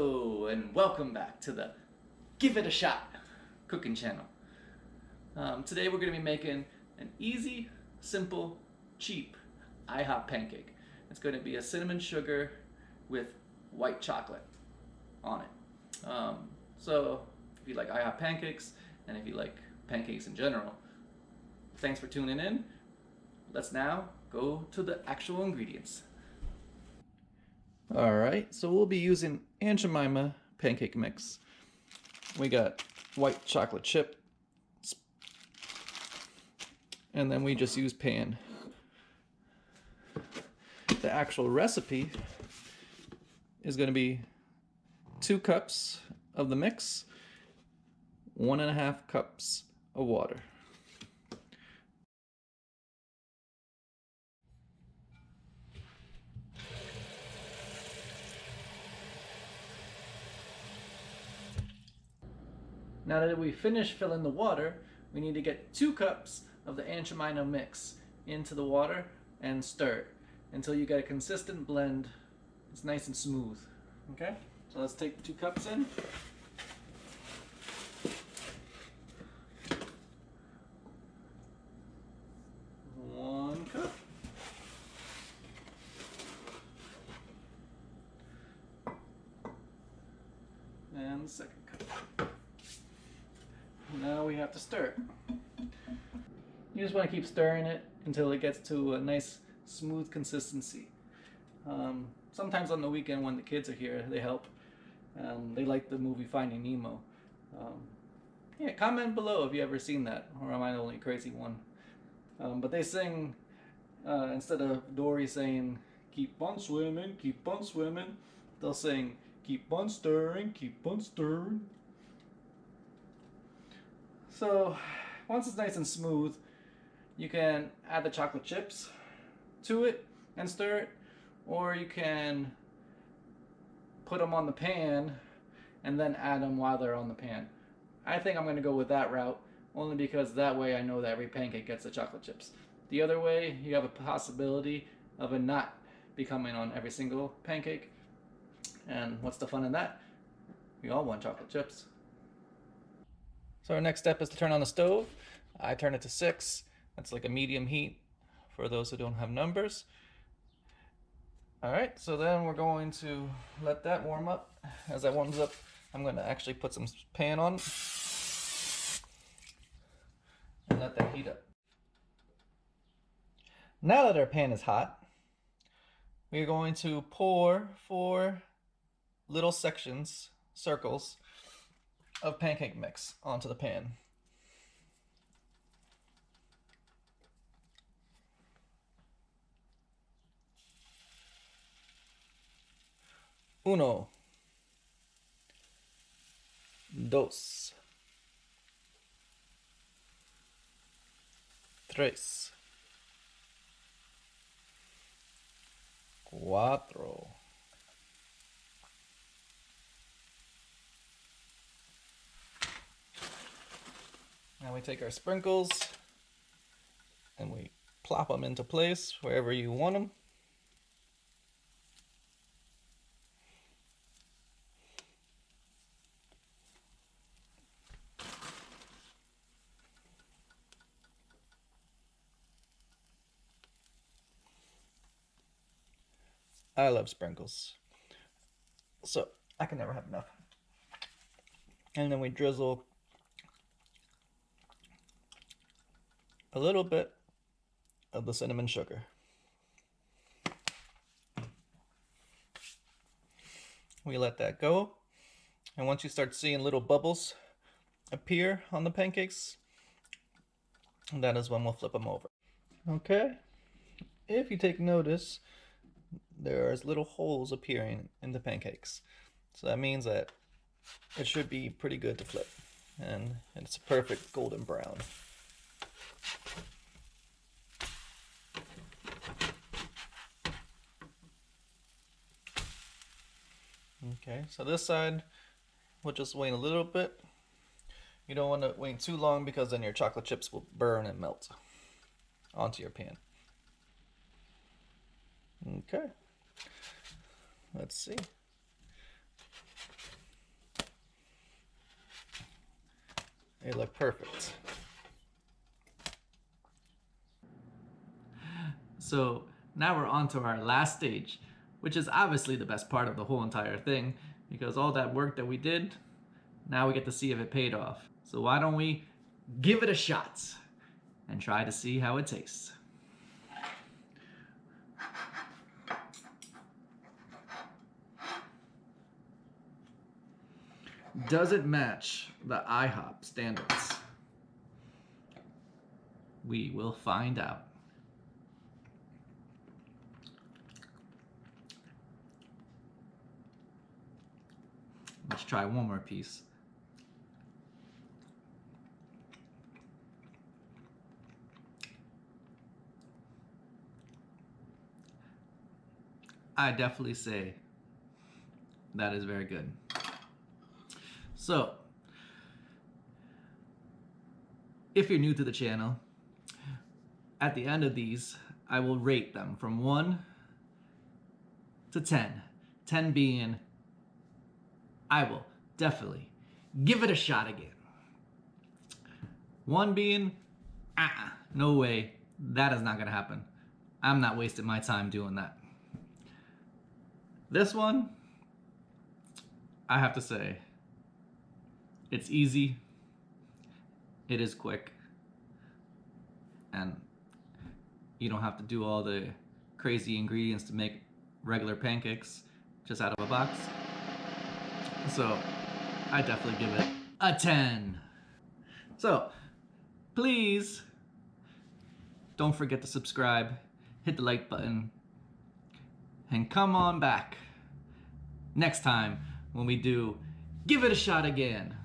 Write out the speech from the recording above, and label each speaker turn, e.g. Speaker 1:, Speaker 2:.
Speaker 1: Hello and welcome back to the Give It a Shot cooking channel. Today we're going to be making an easy, simple, cheap IHop pancake. It's going to be a cinnamon sugar with white chocolate on it. So if you like IHop pancakes and if you like pancakes in general, thanks for tuning in. Let's now go to the actual ingredients. Alright, so we'll be using Aunt Jemima pancake mix. We got white chocolate chip, and then we just use pan. The actual recipe is going to be 2 cups of the mix, 1.5 cups of water. Now that we finished filling the water, we need to get 2 cups of the Aunt Jemima mix into the water and stir it until you get a consistent blend. It's nice and smooth. Okay, so let's take the 2 cups in. One cup. And the second cup. Now we have to stir it. You just want to keep stirring it until it gets to a nice smooth consistency. Sometimes on the weekend when the kids are here, they help. They like the movie Finding Nemo. Yeah, comment below if you ever seen that, or am I the only crazy one? But they sing, instead of Dory saying, "Keep on swimming, they'll sing, "Keep on stirring, keep on stirring." So once it's nice and smooth, you can add the chocolate chips to it and stir it, or you can put them on the pan and then add them while they're on the pan. I think I'm going to go with that route, only because that way I know that every pancake gets the chocolate chips. The other way, you have a possibility of it not becoming on every single pancake, and what's the fun in that? We all want chocolate chips. So our next step is to turn on the stove. I turn it to 6. That's like a medium heat for those who don't have numbers. Alright, so then we're going to let that warm up. As that warms up, I'm going to actually put some pan on and let that heat up. Now that our pan is hot, we're going to pour 4 little sections, circles, of pancake mix onto the pan. Uno, dos, tres, cuatro, now we take our sprinkles and we plop them into place wherever you want them. I love sprinkles, so I can never have enough. And then we drizzle a little bit of the cinnamon sugar. We let that go, and once you start seeing little bubbles appear on the pancakes, that is when we'll flip them over. Okay, if you take notice, there's little holes appearing in the pancakes, so that means that it should be pretty good to flip, and it's a perfect golden brown. Okay, so this side, we'll just wait a little bit. You don't want to wait too long because then your chocolate chips will burn and melt onto your pan. Okay, let's see. They look perfect. So now we're on to our last stage, which is obviously the best part of the whole entire thing, because all that work that we did, now we get to see if it paid off. So why don't we give it a shot and try to see how it tastes. Does it match the IHop standards? We will find out. Let's try one more piece. I definitely say that is very good. So, if you're new to the channel, at the end of these, I will rate them from 1 to 10. 10 being, I will definitely give it a shot again. 1 being, no way, that is not gonna happen. I'm not wasting my time doing that. This one, I have to say, it's easy, it is quick, and you don't have to do all the crazy ingredients to make regular pancakes just out of a box. So I definitely give it a 10. So please don't forget to subscribe, hit the like button, and come on back next time when we do Give It a Shot again.